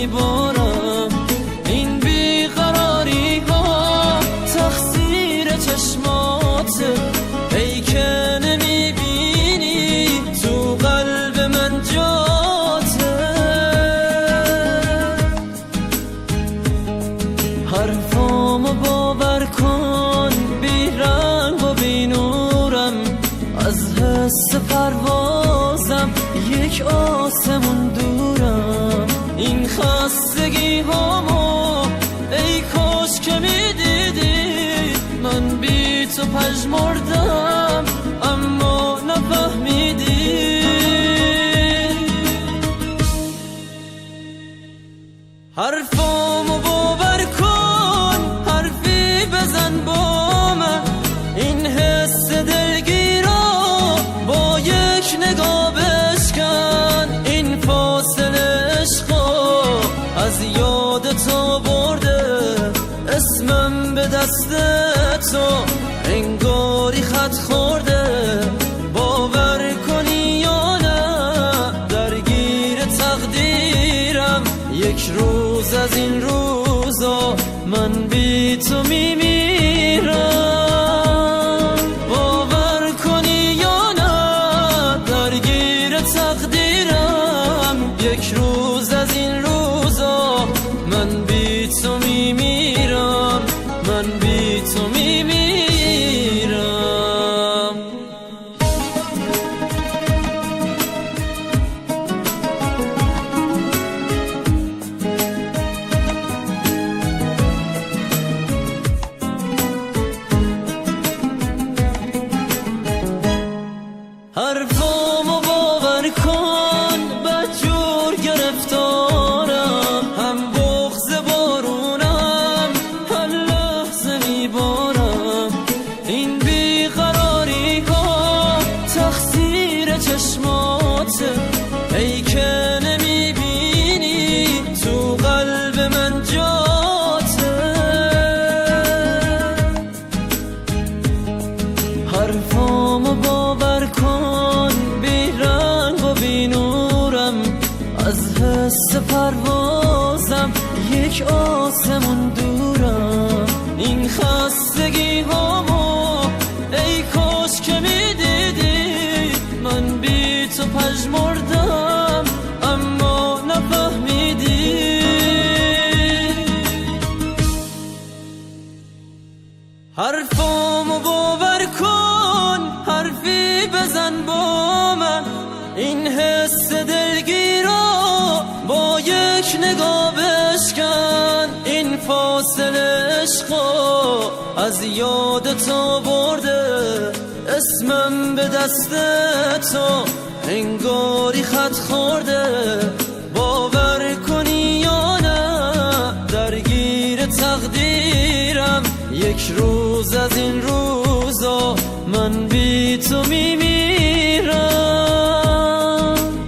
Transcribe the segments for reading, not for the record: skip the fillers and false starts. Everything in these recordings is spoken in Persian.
میبارم. این بیقراری ها تقصیر چشماته، ای که نمیبینی تو قلب من جاته. حرفامو باور کن، بی رنگ و بی نورم، از حس پروازم یک آسمون دورم. این خستگی هامو ای کاش که میدیدی، من بی تو پژمردم اما نفهمیدی. حرفامو باور کن، حرفی بزن با من، این حس دلگیرا با یک نگاه بشکن. این فاصله عشقا از یاد تو برده، اسمم به دست تو انگاری خط خورده. باور کنی یا نه درگیر تقدیرم، یک روز از این روزا من بی تو میمیرم. باور کنی یا نه درگیر تقدیرم، یک روز از این روزا من بی تو میمیرم، من بی تو میمیرم. حرفامو باور کن، بدجور گرفتارم، هم بغض بارونم، هر لحظه میبارم. این بیقراری ها تقصیر چشماته، ای که نمیبینی تو قلب من جاته. حرفامو باور کن، بی رنگ و بی نورم، از حس پروازم یک آسمون دورم. این خستگی هامو ای کاش که میدیدی، من بی تو پژمردم اما نفهمیدی. حرفامو باور کن، حرفی بزن با من، این حس دلگیرا با یک نگاه بشکن. این فاصله عشقا از یاد تو برده، اسمم به دست تو انگاری خط خورده. باور کنی یا نه درگیر تقدیرم، یک روز از این روزا من بی تو میمیرم.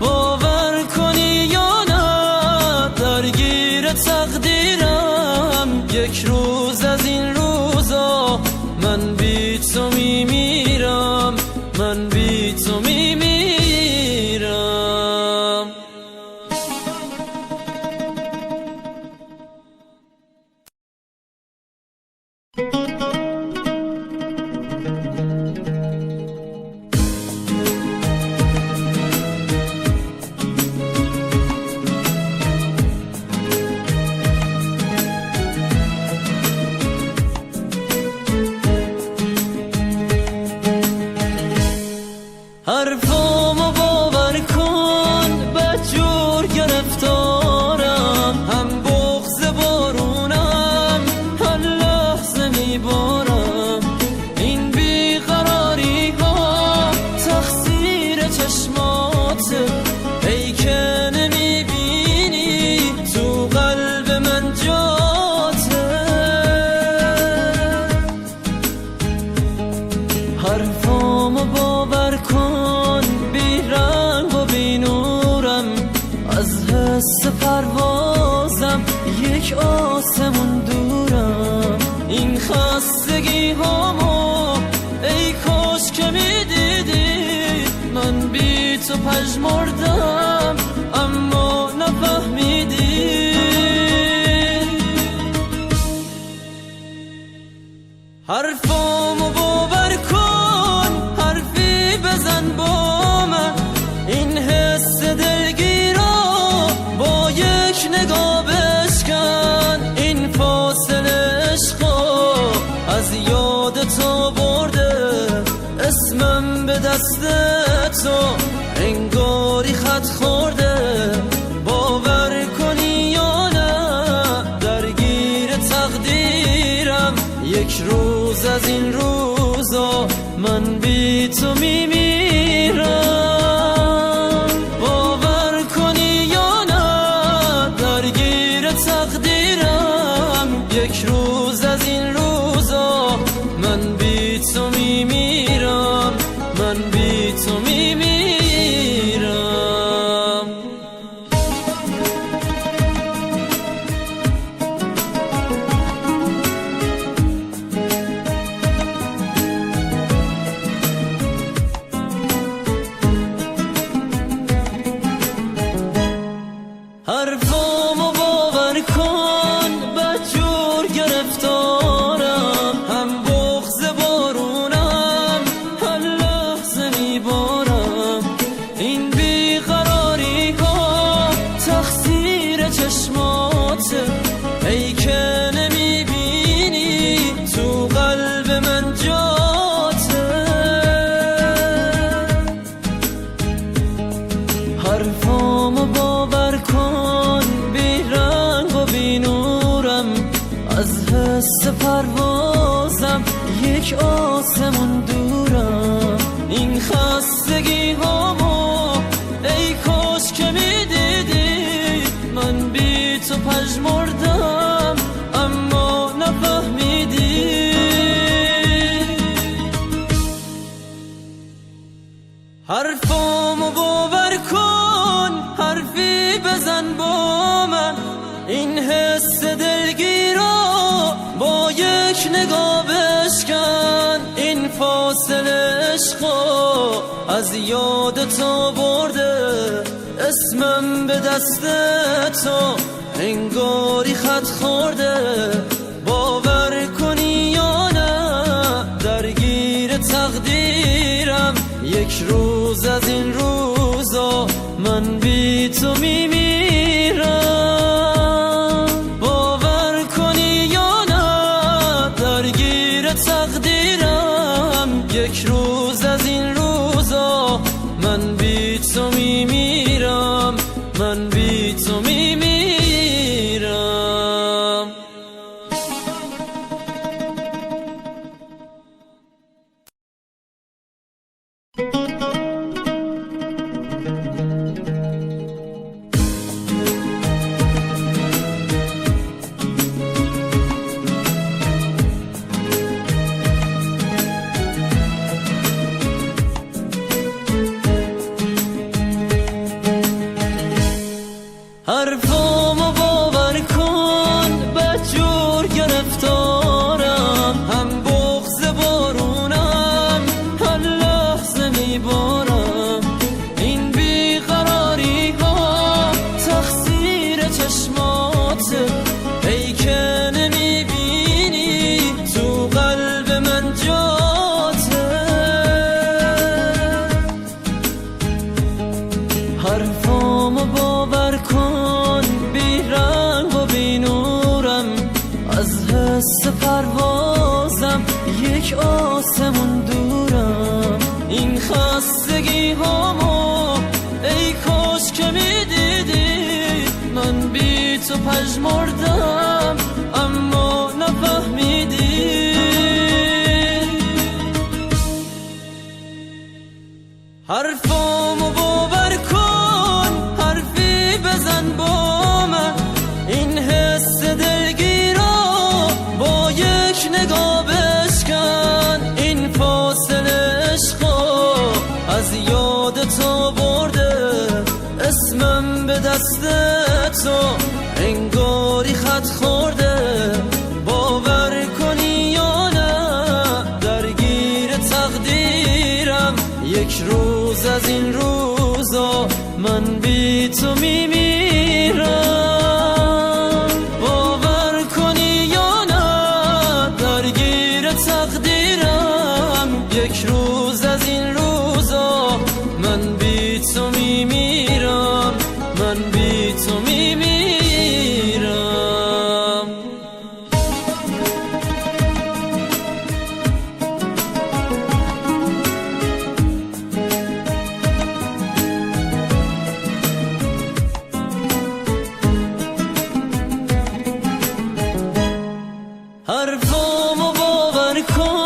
باور کنی یا نه درگیر تقدیرم، یک روز از این روزا من بی تو میمیرم، من بی تو میمیرم. حرفامو باور کن، بدجور گرفتارم، هم بغض بارونم، هر لحظه میبارم. این بیقراری ها تقصیر چشماته، ای که نمیبینی تو قلب من جاته. حرفامو باور کن، بی رنگ و بی نورم، از حس پروازم یک آسمون دورم. این خستگی هامو ای کاش که میدیدی، من بی تو پژمردم اما نفهمیدی. حرفامو باور کن، حرفی بزن با من، این حس دلگیر رو با یک نگاه بشکن. این فاصله عشقو از یاد تو برده، اسمم به دست تو انگاری خط خورده. باور کنی یا نه درگیر تقدیرم، یک روز از این روزا من بی تو میمیرم. باور کنی یا نه درگیر تقدیرم، یک روز از این روزا من بی تو میمیرم، من بی تو میمیرم. حرفامو باور کن، بدجور گرفتارم، هم بغض بارونم، هر لحظه میبارم. این بیقراری ها تقصیر چشماته، ای که نمیبینی تو قلب من جاته. حرفامو باور کن، بی رنگ و بی نورم، از حس پروازم یک آسمون دورم. این خستگی هامو ای کاش که میدیدی، من بی تو پژمردم اما نفهمیدی. حرفامو باور کن، حرفی بزن با من، این حس دلگیر رو با یک نگاه بشکن. این فاصله عشقو از یاد تو برده، اسمم به دست تو انگاری خط خورده. باور کنی یا نه درگیر تقدیرم، یک روز از این روزا من بی تو میمیرم. باور کنی یا نه درگیر تقدیرم، یک روز از این روزا من بی تو میمیرم، من بی تو میمیرم. حرفامو باور کن، بدجور گرفتارم، هم بغض بارونم، هر لحظه میبارم. این بیقراری ها تقصیر چشماته، ای که نمیبینی تو قلب من جاته. حرفامو باور کن، بی رنگ و بی نورم، از حس پروازم یک آسمون دورم. این خستگی هامو ای کاش که میدیدی، من بی تو پژمردم اما نفهمیدی. حرفامو باور کن، حرفی بزن با من، این حس دلگیر رو با یک نگاه بشکن. این فاصله عشقو از یاد تو برده، اسمم به دست تو انگاری خط خورده. باور کنی یا نه درگیر تقدیرم، یک روز از این روزا من بی تو میمیرم. باور کنی یا نه درگیر حرفامو باور کن